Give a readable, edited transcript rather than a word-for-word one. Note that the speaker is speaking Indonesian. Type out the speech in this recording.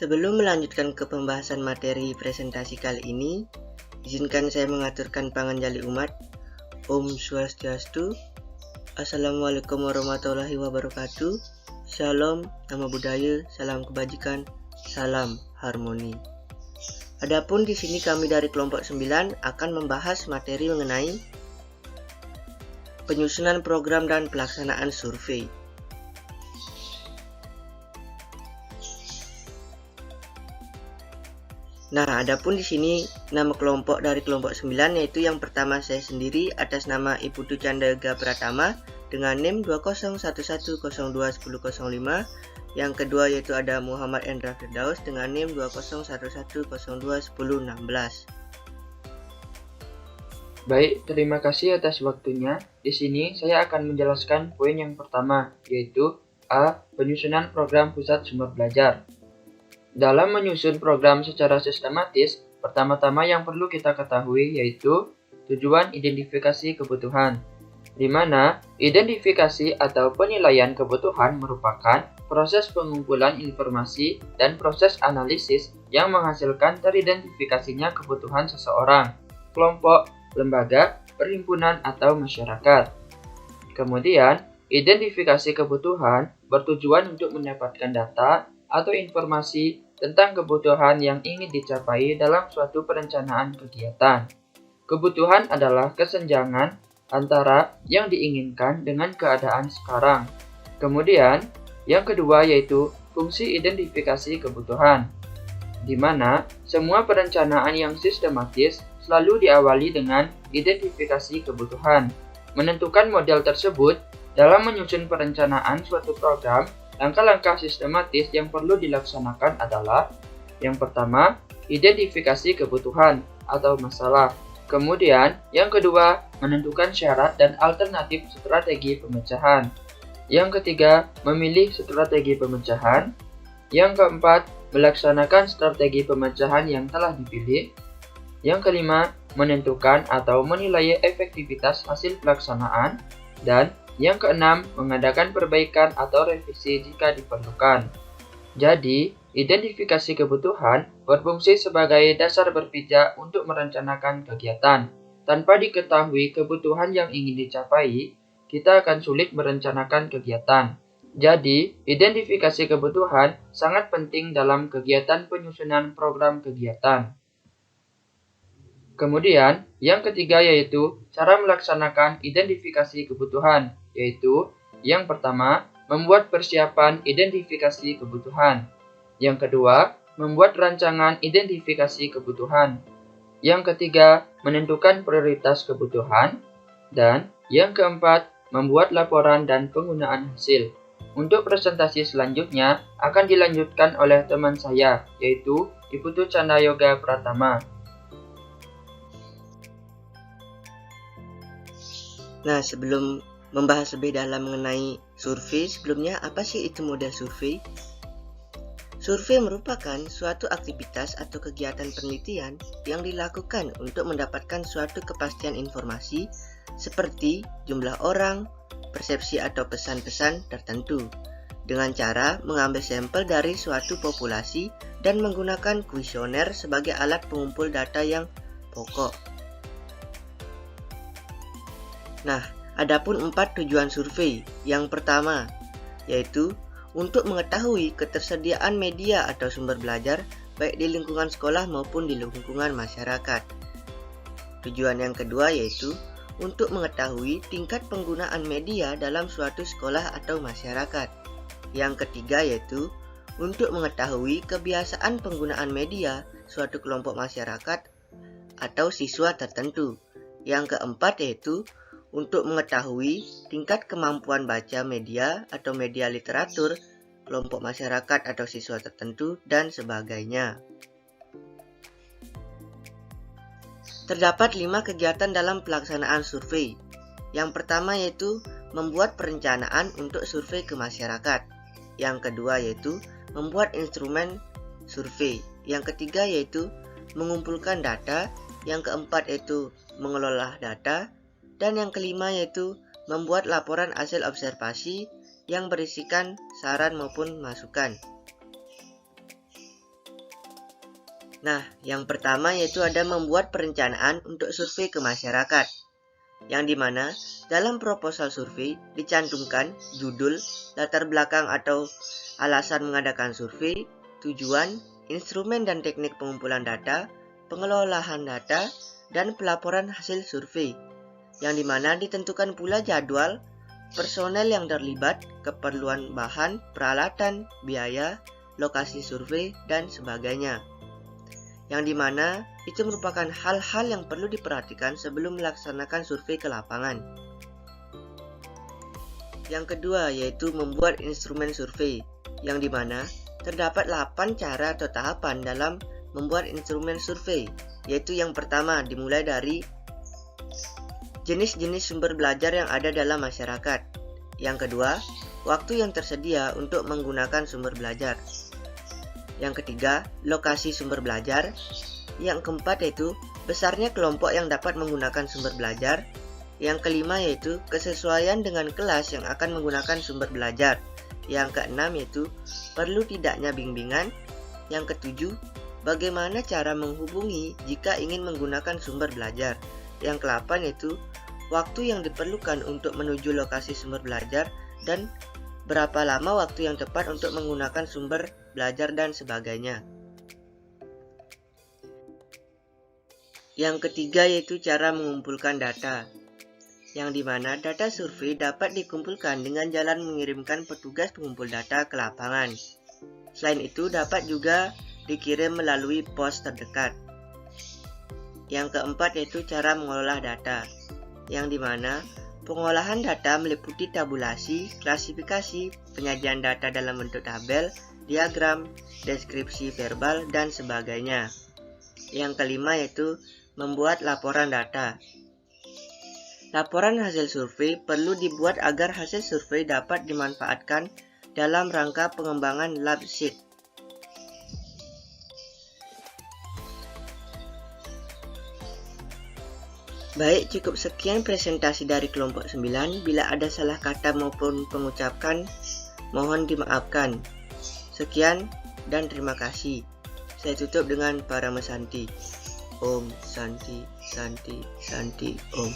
Sebelum melanjutkan ke pembahasan materi presentasi kali ini, izinkan saya mengaturkan panganjali umat. Om Swastiastu. Assalamualaikum warahmatullahi wabarakatuh. Shalom, nama budaya, salam kebajikan, salam harmoni. Adapun di sini kami dari kelompok 9 akan membahas materi mengenai penyusunan program dan pelaksanaan survei. Nah, adapun di sini nama kelompok dari kelompok 9 yaitu yang pertama saya sendiri atas nama Ibu Candega Pratama dengan NIM 2011021005. Yang kedua yaitu ada Muhammad Endra Firdaus dengan NIM 2011021016. Baik, terima kasih atas waktunya. Di sini saya akan menjelaskan poin yang pertama, yaitu A. Penyusunan program pusat sumber belajar. Dalam menyusun program secara sistematis, pertama-tama yang perlu kita ketahui yaitu tujuan identifikasi kebutuhan, di mana identifikasi atau penilaian kebutuhan merupakan proses pengumpulan informasi dan proses analisis yang menghasilkan teridentifikasinya kebutuhan seseorang, kelompok, lembaga, perhimpunan, atau masyarakat. Kemudian, identifikasi kebutuhan bertujuan untuk mendapatkan data atau informasi tentang kebutuhan yang ingin dicapai dalam suatu perencanaan kegiatan. Kebutuhan adalah kesenjangan antara yang diinginkan dengan keadaan sekarang. Kemudian, yang kedua yaitu fungsi identifikasi kebutuhan, di mana semua perencanaan yang sistematis selalu diawali dengan identifikasi kebutuhan. Menentukan model tersebut dalam menyusun perencanaan suatu program, langkah-langkah sistematis yang perlu dilaksanakan adalah yang pertama, identifikasi kebutuhan atau masalah. Kemudian, yang kedua, menentukan syarat dan alternatif strategi pemecahan. Yang ketiga, memilih strategi pemecahan. Yang keempat, melaksanakan strategi pemecahan yang telah dipilih. Yang kelima, menentukan atau menilai efektivitas hasil pelaksanaan. Dan yang keenam, mengadakan perbaikan atau revisi jika diperlukan. Jadi, identifikasi kebutuhan berfungsi sebagai dasar berpijak untuk merencanakan kegiatan. Tanpa diketahui kebutuhan yang ingin dicapai, kita akan sulit merencanakan kegiatan. Jadi, identifikasi kebutuhan sangat penting dalam kegiatan penyusunan program kegiatan. Kemudian, yang ketiga yaitu cara melaksanakan identifikasi kebutuhan, yaitu yang pertama, membuat persiapan identifikasi kebutuhan. Yang kedua, membuat rancangan identifikasi kebutuhan. Yang ketiga, menentukan prioritas kebutuhan. Dan yang keempat, membuat laporan dan penggunaan hasil. Untuk presentasi selanjutnya akan dilanjutkan oleh teman saya, yaitu Ibu Candega Pratama. Nah, sebelum membahas lebih dalam mengenai survei, sebelumnya apa sih itu model survei? Survei merupakan suatu aktivitas atau kegiatan penelitian yang dilakukan untuk mendapatkan suatu kepastian informasi seperti jumlah orang, persepsi atau pesan-pesan tertentu, dengan cara mengambil sampel dari suatu populasi dan menggunakan kuesioner sebagai alat pengumpul data yang pokok. Nah, adapun 4 tujuan survei. Yang pertama, yaitu untuk mengetahui ketersediaan media atau sumber belajar baik di lingkungan sekolah maupun di lingkungan masyarakat. Tujuan yang kedua yaitu untuk mengetahui tingkat penggunaan media dalam suatu sekolah atau masyarakat. Yang ketiga yaitu untuk mengetahui kebiasaan penggunaan media suatu kelompok masyarakat atau siswa tertentu. Yang keempat yaitu untuk mengetahui tingkat kemampuan baca media atau media literatur kelompok masyarakat atau siswa tertentu, dan sebagainya. Terdapat 5 kegiatan dalam pelaksanaan survei. Yang pertama yaitu membuat perencanaan untuk survei ke masyarakat. Yang kedua yaitu membuat instrumen survei. Yang ketiga yaitu mengumpulkan data. Yang keempat yaitu mengelola data. Dan yang kelima yaitu membuat laporan hasil observasi yang berisikan saran maupun masukan. Nah, yang pertama yaitu ada membuat perencanaan untuk survei ke masyarakat, yang dimana dalam proposal survei dicantumkan judul, latar belakang atau alasan mengadakan survei, tujuan, instrumen dan teknik pengumpulan data, pengelolaan data, dan pelaporan hasil survei, yang dimana ditentukan pula jadwal, personel yang terlibat, keperluan bahan, peralatan, biaya, lokasi survei, dan sebagainya. Yang dimana itu merupakan hal-hal yang perlu diperhatikan sebelum melaksanakan survei ke lapangan. Yang kedua yaitu membuat instrumen survei, yang dimana terdapat 8 cara atau tahapan dalam membuat instrumen survei, yaitu yang pertama dimulai dari jenis-jenis sumber belajar yang ada dalam masyarakat. Yang kedua, waktu yang tersedia untuk menggunakan sumber belajar. Yang ketiga, lokasi sumber belajar. Yang keempat yaitu besarnya kelompok yang dapat menggunakan sumber belajar. Yang kelima yaitu kesesuaian dengan kelas yang akan menggunakan sumber belajar. Yang keenam yaitu perlu tidaknya bimbingan. Yang ketujuh, bagaimana cara menghubungi jika ingin menggunakan sumber belajar. Yang kedelapan yaitu waktu yang diperlukan untuk menuju lokasi sumber belajar dan berapa lama waktu yang tepat untuk menggunakan sumber belajar dan sebagainya. Yang ketiga yaitu cara mengumpulkan data, yang dimana data survei dapat dikumpulkan dengan jalan mengirimkan petugas pengumpul data ke lapangan. Selain itu dapat juga dikirim melalui pos terdekat. Yang keempat yaitu cara mengolah data, yang dimana pengolahan data meliputi tabulasi, klasifikasi, penyajian data dalam bentuk tabel, diagram, deskripsi verbal, dan sebagainya. Yang kelima yaitu membuat laporan data. Laporan hasil survei perlu dibuat agar hasil survei dapat dimanfaatkan dalam rangka pengembangan lab sheet. Baik, cukup sekian presentasi dari kelompok 9. Bila ada salah kata maupun pengucapan, mohon dimaafkan. Sekian dan terima kasih. Saya tutup dengan Paramasanti. Om Santi Santi Santi Om.